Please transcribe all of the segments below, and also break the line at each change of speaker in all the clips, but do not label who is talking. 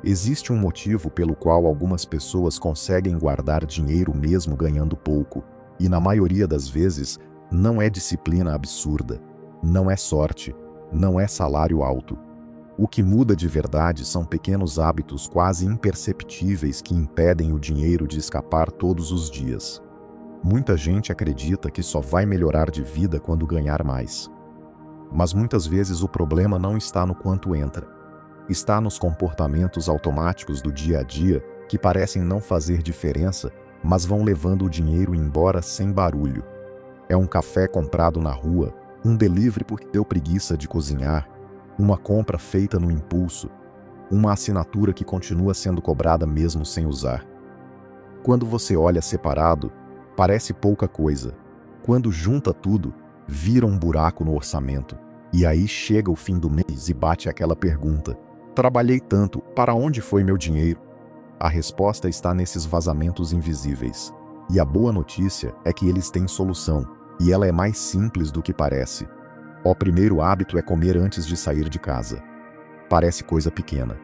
Existe um motivo pelo qual algumas pessoas conseguem guardar dinheiro mesmo ganhando pouco, e na maioria das vezes não é disciplina absurda, não é sorte, não é salário alto. O que muda de verdade são pequenos hábitos quase imperceptíveis que impedem o dinheiro de escapar todos os dias. Muita gente acredita que só vai melhorar de vida quando ganhar mais. Mas muitas vezes o problema não está no quanto entra. Está nos comportamentos automáticos do dia a dia que parecem não fazer diferença, mas vão levando o dinheiro embora sem barulho. É um café comprado na rua, um delivery porque deu preguiça de cozinhar, uma compra feita no impulso, uma assinatura que continua sendo cobrada mesmo sem usar. Quando você olha separado, parece pouca coisa. Quando junta tudo, vira um buraco no orçamento. E aí chega o fim do mês e bate aquela pergunta: trabalhei tanto, para onde foi meu dinheiro? A resposta está nesses vazamentos invisíveis. E a boa notícia é que eles têm solução, e ela é mais simples do que parece. O primeiro hábito é comer antes de sair de casa. Parece coisa pequena.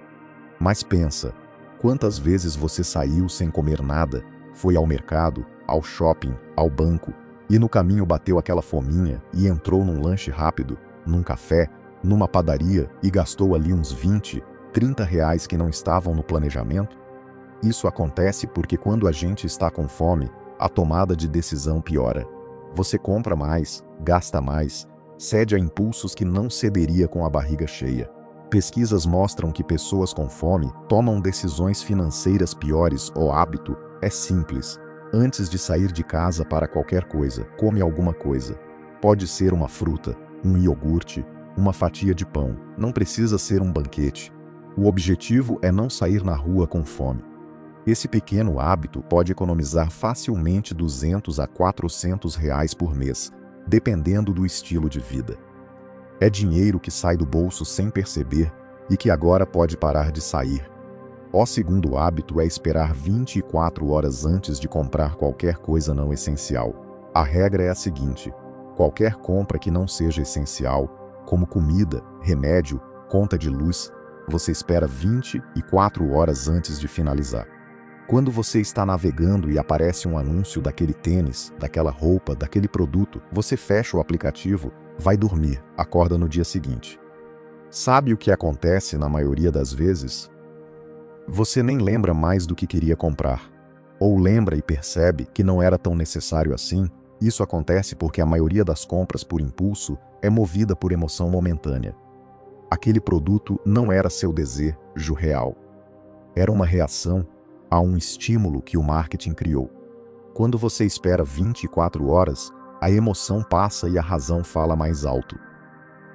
Mas pensa, quantas vezes você saiu sem comer nada, foi ao mercado, ao shopping, ao banco, e no caminho bateu aquela fominha e entrou num lanche rápido, num café, numa padaria e gastou ali uns 20, 30 reais que não estavam no planejamento? Isso acontece porque quando a gente está com fome, a tomada de decisão piora. Você compra mais, gasta mais, cede a impulsos que não cederia com a barriga cheia. Pesquisas mostram que pessoas com fome tomam decisões financeiras piores. O hábito é simples. Antes de sair de casa para qualquer coisa, come alguma coisa. Pode ser uma fruta, um iogurte, uma fatia de pão. Não precisa ser um banquete. O objetivo é não sair na rua com fome. Esse pequeno hábito pode economizar facilmente 200 a 400 reais por mês, dependendo do estilo de vida. É dinheiro que sai do bolso sem perceber e que agora pode parar de sair. O segundo hábito é esperar 24 horas antes de comprar qualquer coisa não essencial. A regra é a seguinte: qualquer compra que não seja essencial, como comida, remédio, conta de luz, você espera 24 horas antes de finalizar. Quando você está navegando e aparece um anúncio daquele tênis, daquela roupa, daquele produto, você fecha o aplicativo, vai dormir, acorda no dia seguinte. Sabe o que acontece na maioria das vezes? Você nem lembra mais do que queria comprar. Ou lembra e percebe que não era tão necessário assim. Isso acontece porque a maioria das compras por impulso é movida por emoção momentânea. Aquele produto não era seu desejo real. Era uma reação a um estímulo que o marketing criou. Quando você espera 24 horas, a emoção passa e a razão fala mais alto.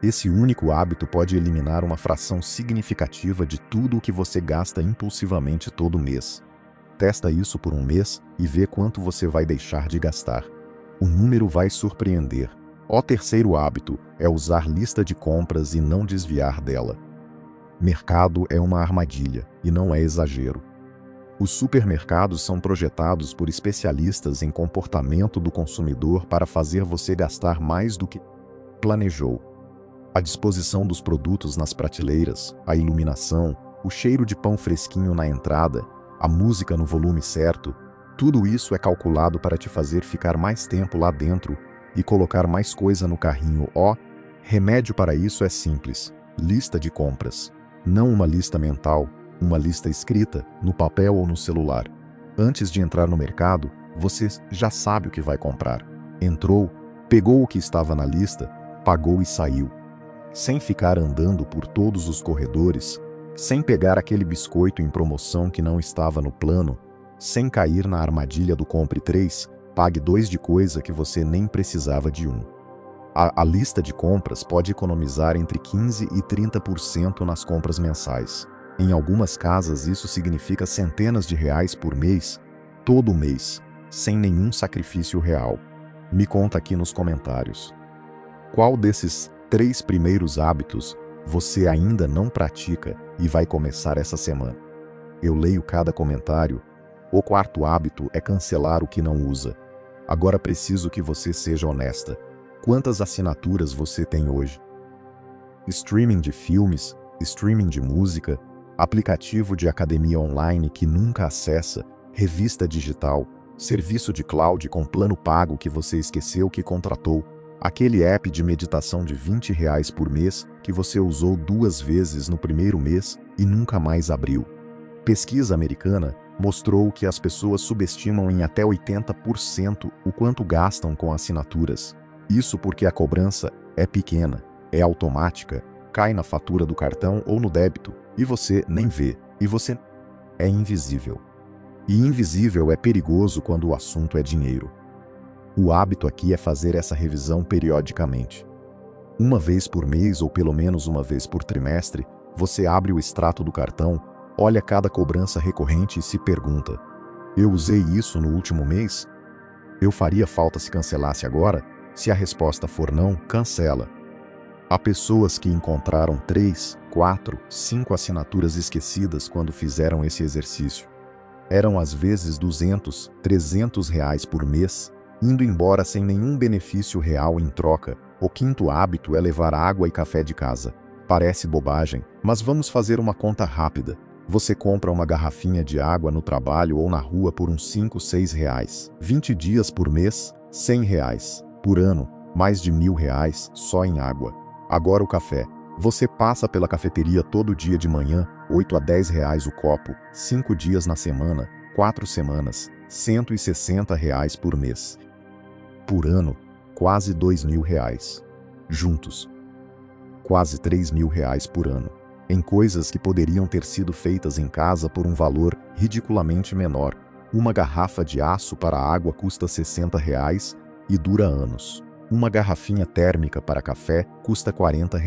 Esse único hábito pode eliminar uma fração significativa de tudo o que você gasta impulsivamente todo mês. Testa isso por um mês e vê quanto você vai deixar de gastar. O número vai surpreender. O terceiro hábito é usar lista de compras e não desviar dela. Mercado é uma armadilha, e não é exagero. Os supermercados são projetados por especialistas em comportamento do consumidor para fazer você gastar mais do que planejou. A disposição dos produtos nas prateleiras, a iluminação, o cheiro de pão fresquinho na entrada, a música no volume certo, tudo isso é calculado para te fazer ficar mais tempo lá dentro e colocar mais coisa no carrinho. O remédio para isso é simples: lista de compras. Não uma lista mental, uma lista escrita, no papel ou no celular. Antes de entrar no mercado, você já sabe o que vai comprar. Entrou, pegou o que estava na lista, pagou e saiu. Sem ficar andando por todos os corredores, sem pegar aquele biscoito em promoção que não estava no plano, sem cair na armadilha do compre 3, pague 2 de coisa que você nem precisava de um. A lista de compras pode economizar entre 15% e 30% nas compras mensais. Em algumas casas isso significa centenas de reais por mês, todo mês, sem nenhum sacrifício real. Me conta aqui nos comentários. Qual desses 3 primeiros hábitos você ainda não pratica e vai começar essa semana? Eu leio cada comentário. O quarto hábito é cancelar o que não usa. Agora preciso que você seja honesta. Quantas assinaturas você tem hoje? Streaming de filmes, streaming de música, aplicativo de academia online que nunca acessa, revista digital, serviço de cloud com plano pago que você esqueceu que contratou, aquele app de meditação de R$ 20 por mês que você usou 2 vezes no primeiro mês e nunca mais abriu. Pesquisa americana mostrou que as pessoas subestimam em até 80% o quanto gastam com assinaturas. Isso porque a cobrança é pequena, é automática, cai na fatura do cartão ou no débito, e você nem vê, e você é invisível. E invisível é perigoso quando o assunto é dinheiro. O hábito aqui é fazer essa revisão periodicamente. Uma vez por mês ou pelo menos uma vez por trimestre, você abre o extrato do cartão, olha cada cobrança recorrente e se pergunta: eu usei isso no último mês? Eu faria falta se cancelasse agora? Se a resposta for não, cancela. Há pessoas que encontraram 3, 4, 5 assinaturas esquecidas quando fizeram esse exercício. Eram às vezes R$ 200, R$ 300 por mês, indo embora sem nenhum benefício real em troca. O quinto hábito é levar água e café de casa. Parece bobagem, mas vamos fazer uma conta rápida. Você compra uma garrafinha de água no trabalho ou na rua por uns R$ 5, R$ 6. 20 dias por mês, R$ 100. Por ano, mais de R$ 1.000 só em água. Agora o café. Você passa pela cafeteria todo dia de manhã, R$ 8 a R$ 10 o copo, 5 dias na semana, 4 semanas, R$ 160 por mês. Por ano, quase R$ 2.000. Juntos, quase R$ 3.000 por ano, em coisas que poderiam ter sido feitas em casa por um valor ridiculamente menor. Uma garrafa de aço para água custa R$ 60 e dura anos. Uma garrafinha térmica para café custa R$ 40.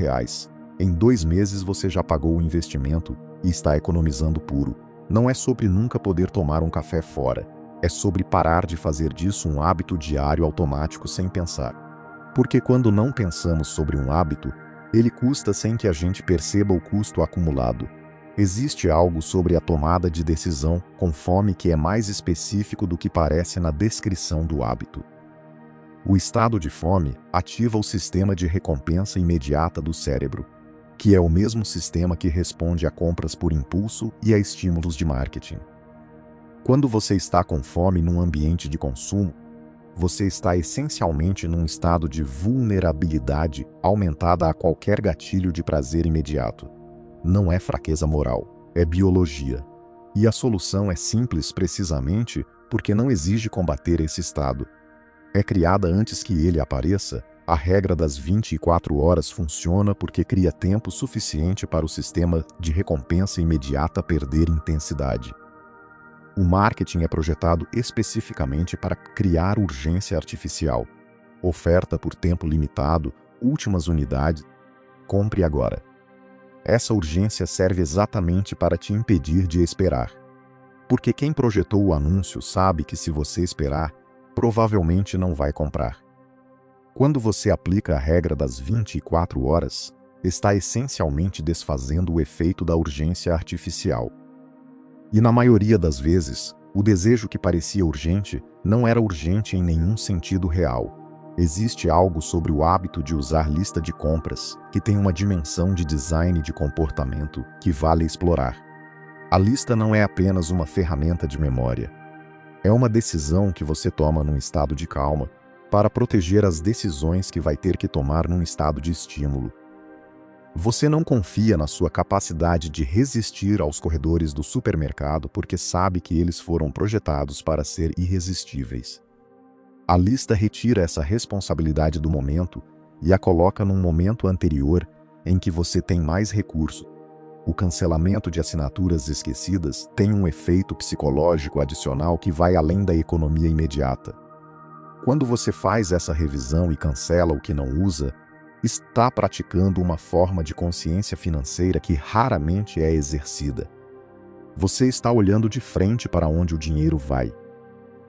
Em 2 meses você já pagou o investimento e está economizando puro. Não é sobre nunca poder tomar um café fora. É sobre parar de fazer disso um hábito diário automático sem pensar. Porque quando não pensamos sobre um hábito, ele custa sem que a gente perceba o custo acumulado. Existe algo sobre a tomada de decisão com fome que é mais específico do que parece na descrição do hábito. O estado de fome ativa o sistema de recompensa imediata do cérebro, que é o mesmo sistema que responde a compras por impulso e a estímulos de marketing. Quando você está com fome num ambiente de consumo, você está essencialmente num estado de vulnerabilidade aumentada a qualquer gatilho de prazer imediato. Não é fraqueza moral, é biologia. E a solução é simples precisamente porque não exige combater esse estado. É criada antes que ele apareça. A regra das 24 horas funciona porque cria tempo suficiente para o sistema de recompensa imediata perder intensidade. O marketing é projetado especificamente para criar urgência artificial. Oferta por tempo limitado, últimas unidades, compre agora. Essa urgência serve exatamente para te impedir de esperar. Porque quem projetou o anúncio sabe que se você esperar, provavelmente não vai comprar. Quando você aplica a regra das 24 horas, está essencialmente desfazendo o efeito da urgência artificial. E na maioria das vezes, o desejo que parecia urgente não era urgente em nenhum sentido real. Existe algo sobre o hábito de usar lista de compras que tem uma dimensão de design de comportamento que vale explorar. A lista não é apenas uma ferramenta de memória. É uma decisão que você toma num estado de calma para proteger as decisões que vai ter que tomar num estado de estímulo. Você não confia na sua capacidade de resistir aos corredores do supermercado porque sabe que eles foram projetados para ser irresistíveis. A lista retira essa responsabilidade do momento e a coloca num momento anterior em que você tem mais recursos. O cancelamento de assinaturas esquecidas tem um efeito psicológico adicional que vai além da economia imediata. Quando você faz essa revisão e cancela o que não usa, está praticando uma forma de consciência financeira que raramente é exercida. Você está olhando de frente para onde o dinheiro vai.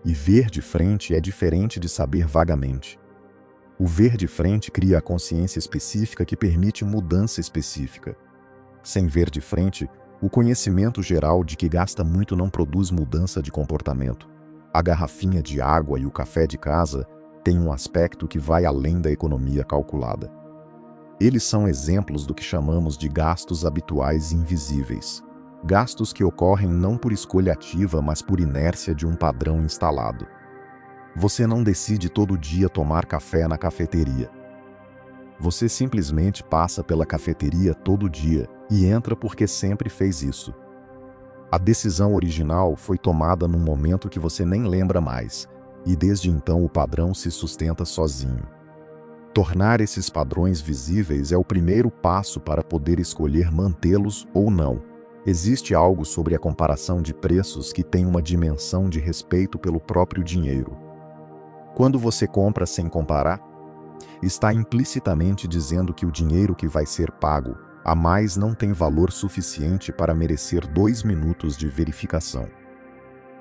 E ver de frente é diferente de saber vagamente. O ver de frente cria a consciência específica que permite mudança específica. Sem ver de frente, o conhecimento geral de que gasta muito não produz mudança de comportamento. A garrafinha de água e o café de casa têm um aspecto que vai além da economia calculada. Eles são exemplos do que chamamos de gastos habituais invisíveis. Gastos que ocorrem não por escolha ativa, mas por inércia de um padrão instalado. Você não decide todo dia tomar café na cafeteria. Você simplesmente passa pela cafeteria todo dia e entra porque sempre fez isso. A decisão original foi tomada num momento que você nem lembra mais, e desde então o padrão se sustenta sozinho. Tornar esses padrões visíveis é o primeiro passo para poder escolher mantê-los ou não. Existe algo sobre a comparação de preços que tem uma dimensão de respeito pelo próprio dinheiro. Quando você compra sem comparar, está implicitamente dizendo que o dinheiro que vai ser pago a mais não tem valor suficiente para merecer 2 minutos de verificação.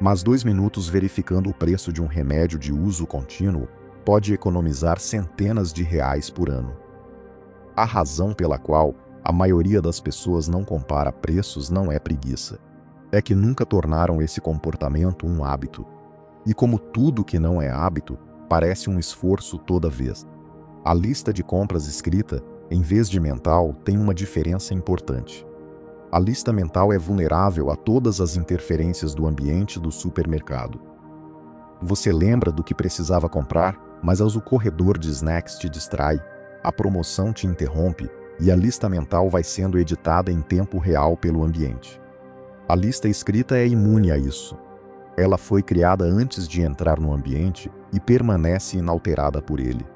Mas 2 minutos verificando o preço de um remédio de uso contínuo pode economizar centenas de reais por ano. A razão pela qual a maioria das pessoas não compara preços não é preguiça. É que nunca tornaram esse comportamento um hábito. E como tudo que não é hábito, parece um esforço toda vez. A lista de compras escrita, em vez de mental, tem uma diferença importante. A lista mental é vulnerável a todas as interferências do ambiente do supermercado. Você lembra do que precisava comprar, mas o corredor de snacks te distrai, a promoção te interrompe e a lista mental vai sendo editada em tempo real pelo ambiente. A lista escrita é imune a isso. Ela foi criada antes de entrar no ambiente e permanece inalterada por ele.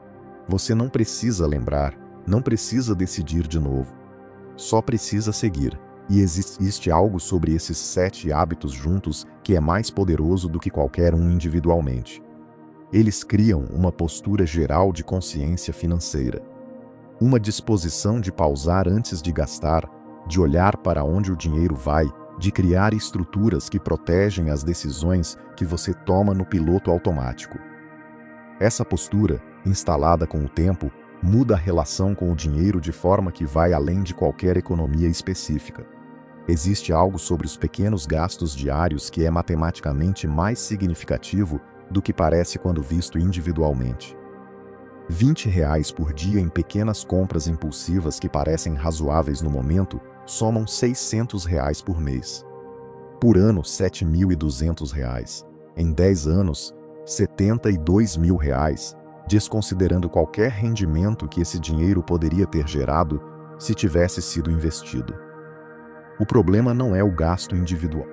Você não precisa lembrar, não precisa decidir de novo. Só precisa seguir. E existe algo sobre esses 7 hábitos juntos que é mais poderoso do que qualquer um individualmente. Eles criam uma postura geral de consciência financeira. Uma disposição de pausar antes de gastar, de olhar para onde o dinheiro vai, de criar estruturas que protegem as decisões que você toma no piloto automático. Essa postura, instalada com o tempo, muda a relação com o dinheiro de forma que vai além de qualquer economia específica. Existe algo sobre os pequenos gastos diários que é matematicamente mais significativo do que parece quando visto individualmente. R$ 20 por dia em pequenas compras impulsivas que parecem razoáveis no momento somam R$ 600 por mês. Por ano, R$ 7.200. Em 10 anos, R$ 72 mil, desconsiderando qualquer rendimento que esse dinheiro poderia ter gerado se tivesse sido investido. O problema não é o gasto individual.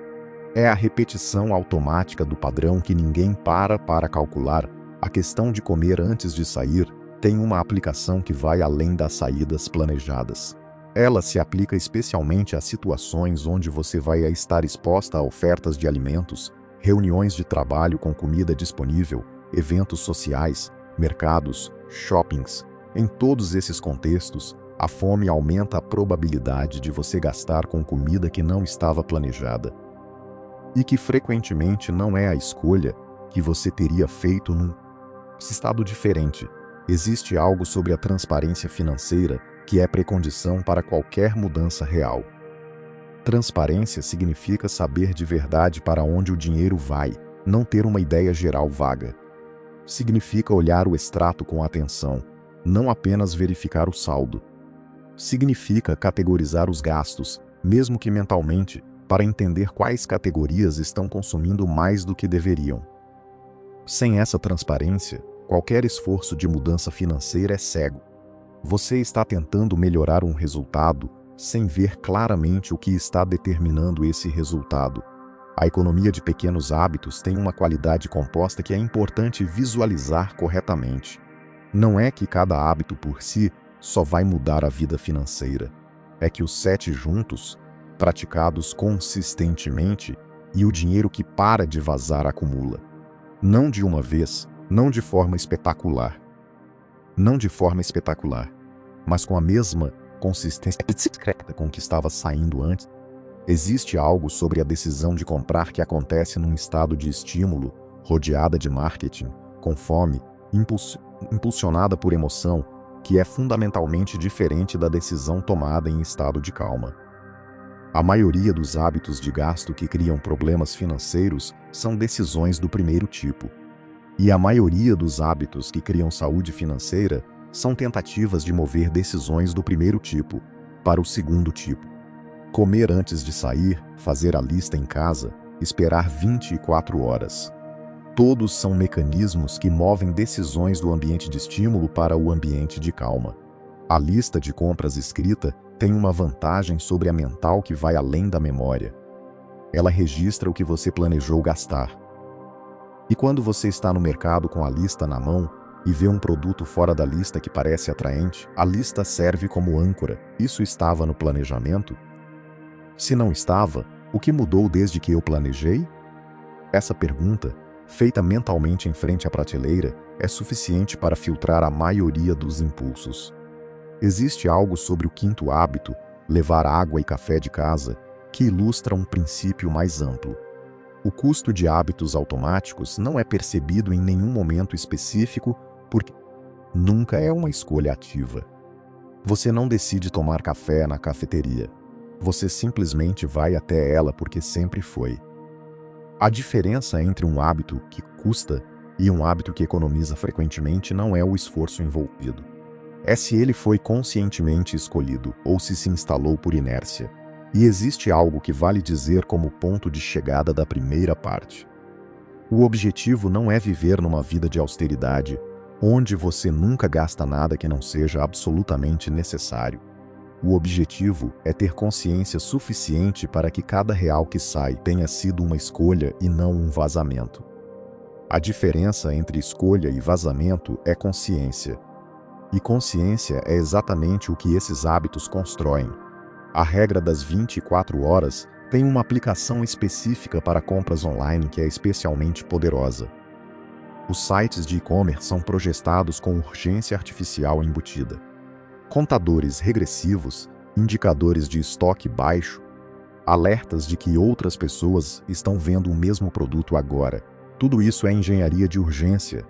É a repetição automática do padrão que ninguém para calcular. A questão de comer antes de sair tem uma aplicação que vai além das saídas planejadas. Ela se aplica especialmente a situações onde você vai estar exposta a ofertas de alimentos, reuniões de trabalho com comida disponível, eventos sociais, mercados, shoppings. Em todos esses contextos, a fome aumenta a probabilidade de você gastar com comida que não estava planejada. E que frequentemente não é a escolha que você teria feito num estado diferente. Existe algo sobre a transparência financeira que é precondição para qualquer mudança real. Transparência significa saber de verdade para onde o dinheiro vai, não ter uma ideia geral vaga. Significa olhar o extrato com atenção, não apenas verificar o saldo. Significa categorizar os gastos, mesmo que mentalmente, para entender quais categorias estão consumindo mais do que deveriam. Sem essa transparência, qualquer esforço de mudança financeira é cego. Você está tentando melhorar um resultado sem ver claramente o que está determinando esse resultado. A economia de pequenos hábitos tem uma qualidade composta que é importante visualizar corretamente. Não é que cada hábito por si só vai mudar a vida financeira. É que os 7 juntos, praticados consistentemente, e o dinheiro que para de vazar acumula. Não de uma vez, não de forma espetacular. Não de forma espetacular, mas com a mesma consistência discreta com que estava saindo antes. Existe algo sobre a decisão de comprar que acontece num estado de estímulo, rodeada de marketing, com fome, impulsionada por emoção, que é fundamentalmente diferente da decisão tomada em estado de calma. A maioria dos hábitos de gasto que criam problemas financeiros são decisões do primeiro tipo. E a maioria dos hábitos que criam saúde financeira são tentativas de mover decisões do primeiro tipo para o segundo tipo. Comer antes de sair, fazer a lista em casa, esperar 24 horas. Todos são mecanismos que movem decisões do ambiente de estímulo para o ambiente de calma. A lista de compras escrita tem uma vantagem sobre a mental que vai além da memória. Ela registra o que você planejou gastar. E quando você está no mercado com a lista na mão e vê um produto fora da lista que parece atraente, a lista serve como âncora. Isso estava no planejamento? Se não estava, o que mudou desde que eu planejei? Essa pergunta, feita mentalmente em frente à prateleira, é suficiente para filtrar a maioria dos impulsos. Existe algo sobre o quinto hábito, levar água e café de casa, que ilustra um princípio mais amplo. O custo de hábitos automáticos não é percebido em nenhum momento específico porque nunca é uma escolha ativa. Você não decide tomar café na cafeteria. Você simplesmente vai até ela porque sempre foi. A diferença entre um hábito que custa e um hábito que economiza frequentemente não é o esforço envolvido. É se ele foi conscientemente escolhido ou se instalou por inércia. E existe algo que vale dizer como ponto de chegada da primeira parte. O objetivo não é viver numa vida de austeridade, onde você nunca gasta nada que não seja absolutamente necessário. O objetivo é ter consciência suficiente para que cada real que sai tenha sido uma escolha e não um vazamento. A diferença entre escolha e vazamento é consciência. E consciência é exatamente o que esses hábitos constroem. A regra das 24 horas tem uma aplicação específica para compras online que é especialmente poderosa. Os sites de e-commerce são projetados com urgência artificial embutida. Contadores regressivos, indicadores de estoque baixo, alertas de que outras pessoas estão vendo o mesmo produto agora. Tudo isso é engenharia de urgência.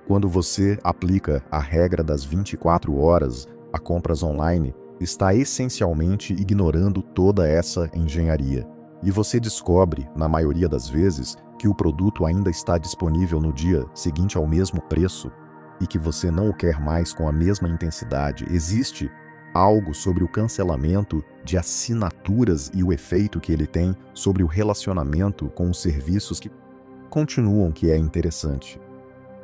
Quando você aplica a regra das 24 horas a compras online, está essencialmente ignorando toda essa engenharia. E você descobre, na maioria das vezes, que o produto ainda está disponível no dia seguinte ao mesmo preço e que você não o quer mais com a mesma intensidade. Existe algo sobre o cancelamento de assinaturas e o efeito que ele tem sobre o relacionamento com os serviços que continuam que é interessante.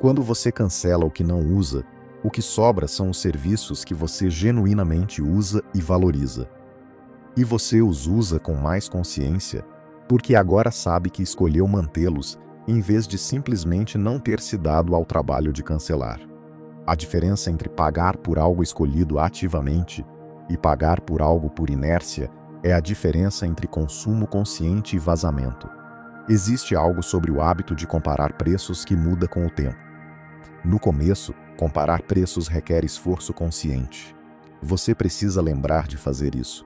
Quando você cancela o que não usa, o que sobra são os serviços que você genuinamente usa e valoriza. E você os usa com mais consciência, porque agora sabe que escolheu mantê-los, em vez de simplesmente não ter se dado ao trabalho de cancelar. A diferença entre pagar por algo escolhido ativamente e pagar por algo por inércia é a diferença entre consumo consciente e vazamento. Existe algo sobre o hábito de comparar preços que muda com o tempo. No começo, comparar preços requer esforço consciente. Você precisa lembrar de fazer isso.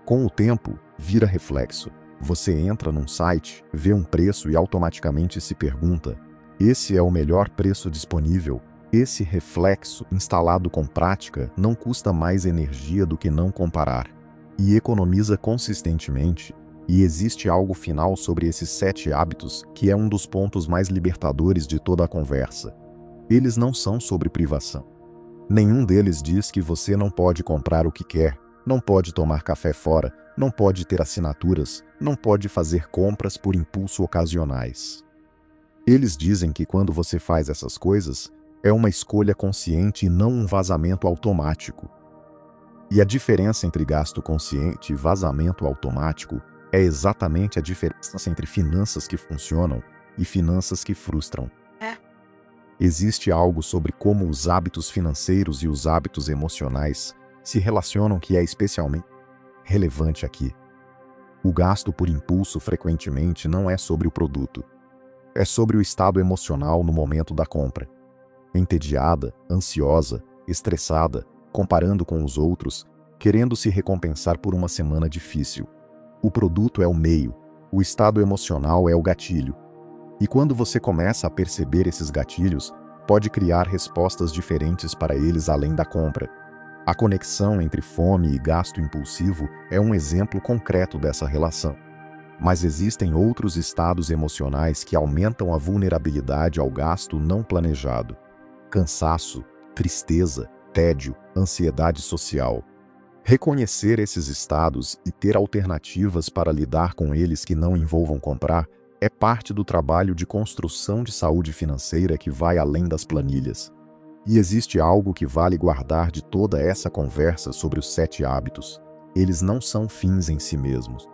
Com o tempo, vira reflexo. Você entra num site, vê um preço e automaticamente se pergunta: esse é o melhor preço disponível? Esse reflexo, instalado com prática, não custa mais energia do que não comparar. E economiza consistentemente. E existe algo final sobre esses 7 hábitos que é um dos pontos mais libertadores de toda a conversa. Eles não são sobre privação. Nenhum deles diz que você não pode comprar o que quer, não pode tomar café fora, não pode ter assinaturas, não pode fazer compras por impulso ocasionais. Eles dizem que quando você faz essas coisas, é uma escolha consciente e não um vazamento automático. E a diferença entre gasto consciente e vazamento automático é exatamente a diferença entre finanças que funcionam e finanças que frustram. Existe algo sobre como os hábitos financeiros e os hábitos emocionais se relacionam que é especialmente relevante aqui. O gasto por impulso frequentemente não é sobre o produto. É sobre o estado emocional no momento da compra. Entediada, ansiosa, estressada, comparando com os outros, querendo se recompensar por uma semana difícil. O produto é o meio, o estado emocional é o gatilho. E quando você começa a perceber esses gatilhos, pode criar respostas diferentes para eles além da compra. A conexão entre fome e gasto impulsivo é um exemplo concreto dessa relação. Mas existem outros estados emocionais que aumentam a vulnerabilidade ao gasto não planejado. Cansaço, tristeza, tédio, ansiedade social. Reconhecer esses estados e ter alternativas para lidar com eles que não envolvam comprar é parte do trabalho de construção de saúde financeira que vai além das planilhas. E existe algo que vale guardar de toda essa conversa sobre os 7 hábitos. Eles não são fins em si mesmos.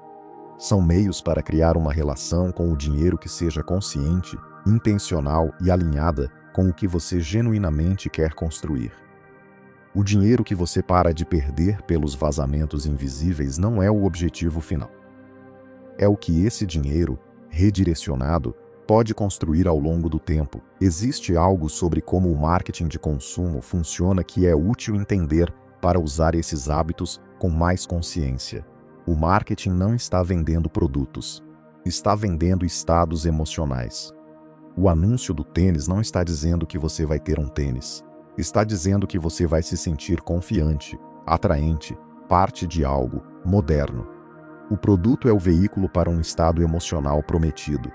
São meios para criar uma relação com o dinheiro que seja consciente, intencional e alinhada com o que você genuinamente quer construir. O dinheiro que você para de perder pelos vazamentos invisíveis não é o objetivo final. É o que esse dinheiro, redirecionado, pode construir ao longo do tempo. Existe algo sobre como o marketing de consumo funciona que é útil entender para usar esses hábitos com mais consciência. O marketing não está vendendo produtos. Está vendendo estados emocionais. O anúncio do tênis não está dizendo que você vai ter um tênis. Está dizendo que você vai se sentir confiante, atraente, parte de algo, moderno. O produto é o veículo para um estado emocional prometido.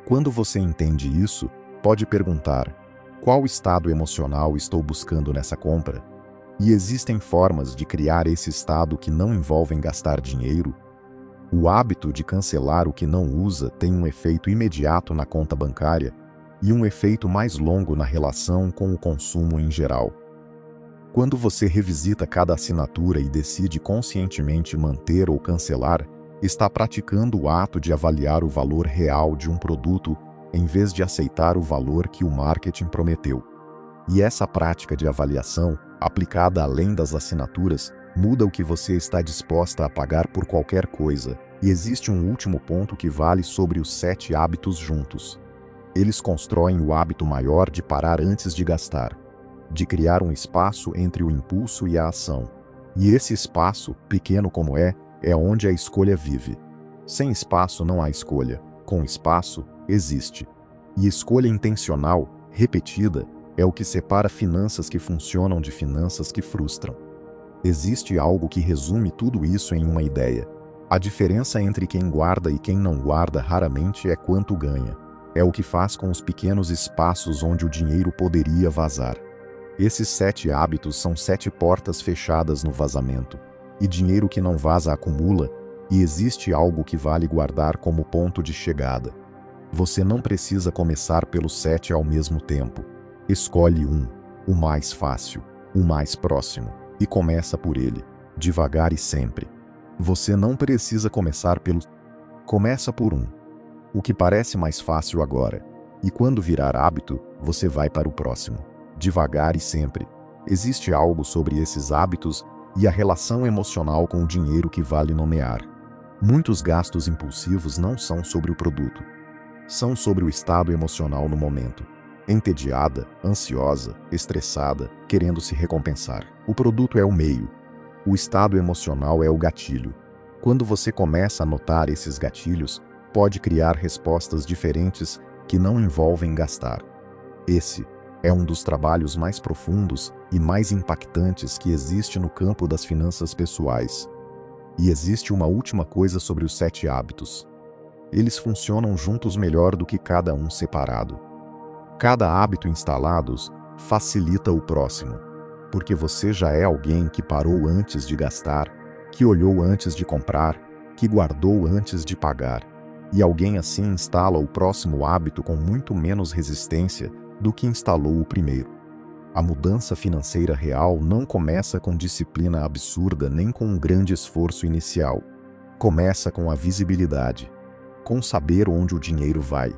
Quando você entende isso, pode perguntar: qual estado emocional estou buscando nessa compra? E existem formas de criar esse estado que não envolvem gastar dinheiro. O hábito de cancelar o que não usa tem um efeito imediato na conta bancária e um efeito mais longo na relação com o consumo em geral. Quando você revisita cada assinatura e decide conscientemente manter ou cancelar, está praticando o ato de avaliar o valor real de um produto em vez de aceitar o valor que o marketing prometeu. E essa prática de avaliação, aplicada além das assinaturas, muda o que você está disposta a pagar por qualquer coisa. E existe um último ponto que vale sobre os 7 hábitos juntos. Eles constroem o hábito maior de parar antes de gastar, de criar um espaço entre o impulso e a ação. E esse espaço, pequeno como é onde a escolha vive. Sem espaço não há escolha. Com espaço, existe. E escolha intencional, repetida, é o que separa finanças que funcionam de finanças que frustram. Existe algo que resume tudo isso em uma ideia. A diferença entre quem guarda e quem não guarda raramente é quanto ganha. É o que faz com os pequenos espaços onde o dinheiro poderia vazar. Esses 7 hábitos são 7 portas fechadas no vazamento. E dinheiro que não vaza acumula, e existe algo que vale guardar como ponto de chegada. Você não precisa começar pelos 7 ao mesmo tempo. Escolhe um, o mais fácil, o mais próximo, e começa por ele, devagar e sempre. Você não precisa começar pelo... Começa por um. O que parece mais fácil agora. E quando virar hábito, você vai para o próximo. Devagar e sempre. Existe algo sobre esses hábitos e a relação emocional com o dinheiro que vale nomear. Muitos gastos impulsivos não são sobre o produto. São sobre o estado emocional no momento. Entediada, ansiosa, estressada, querendo se recompensar. O produto é o meio. O estado emocional é o gatilho. Quando você começa a notar esses gatilhos, pode criar respostas diferentes que não envolvem gastar. Esse é um dos trabalhos mais profundos e mais impactantes que existe no campo das finanças pessoais. E existe uma última coisa sobre os 7 hábitos. Eles funcionam juntos melhor do que cada um separado. Cada hábito instalado facilita o próximo, porque você já é alguém que parou antes de gastar, que olhou antes de comprar, que guardou antes de pagar. E alguém assim instala o próximo hábito com muito menos resistência do que instalou o primeiro. A mudança financeira real não começa com disciplina absurda nem com um grande esforço inicial. Começa com a visibilidade, com saber onde o dinheiro vai.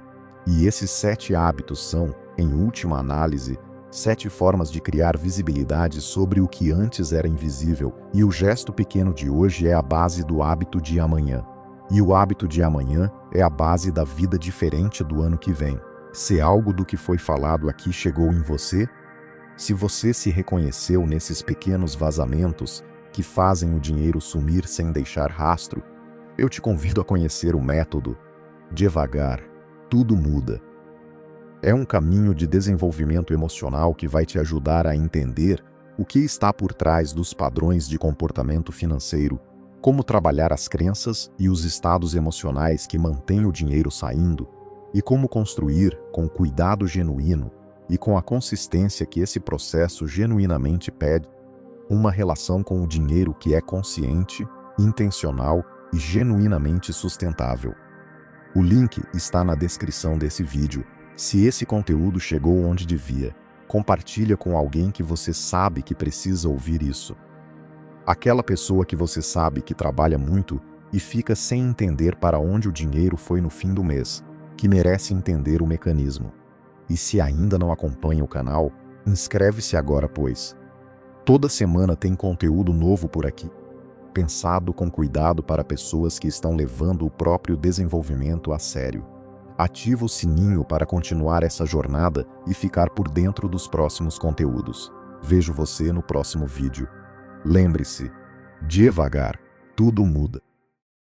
E esses 7 hábitos são, em última análise, 7 formas de criar visibilidade sobre o que antes era invisível, e o gesto pequeno de hoje é a base do hábito de amanhã. E o hábito de amanhã é a base da vida diferente do ano que vem. Se algo do que foi falado aqui chegou em você, se você se reconheceu nesses pequenos vazamentos que fazem o dinheiro sumir sem deixar rastro, eu te convido a conhecer o método. Devagar, tudo muda. É um caminho de desenvolvimento emocional que vai te ajudar a entender o que está por trás dos padrões de comportamento financeiro, como trabalhar as crenças e os estados emocionais que mantêm o dinheiro saindo, e como construir, com cuidado genuíno e com a consistência que esse processo genuinamente pede, Uma relação com o dinheiro que é consciente, intencional e genuinamente sustentável. O link está na descrição desse vídeo. Se esse conteúdo chegou onde devia, compartilha com alguém que você sabe que precisa ouvir isso. Aquela pessoa que você sabe que trabalha muito e fica sem entender para onde o dinheiro foi no fim do mês, que merece entender o mecanismo. E se ainda não acompanha o canal, inscreve-se agora, pois toda semana tem conteúdo novo por aqui, pensado com cuidado para pessoas que estão levando o próprio desenvolvimento a sério. Ativa o sininho para continuar essa jornada e ficar por dentro dos próximos conteúdos. Vejo você no próximo vídeo. Lembre-se, devagar, tudo muda.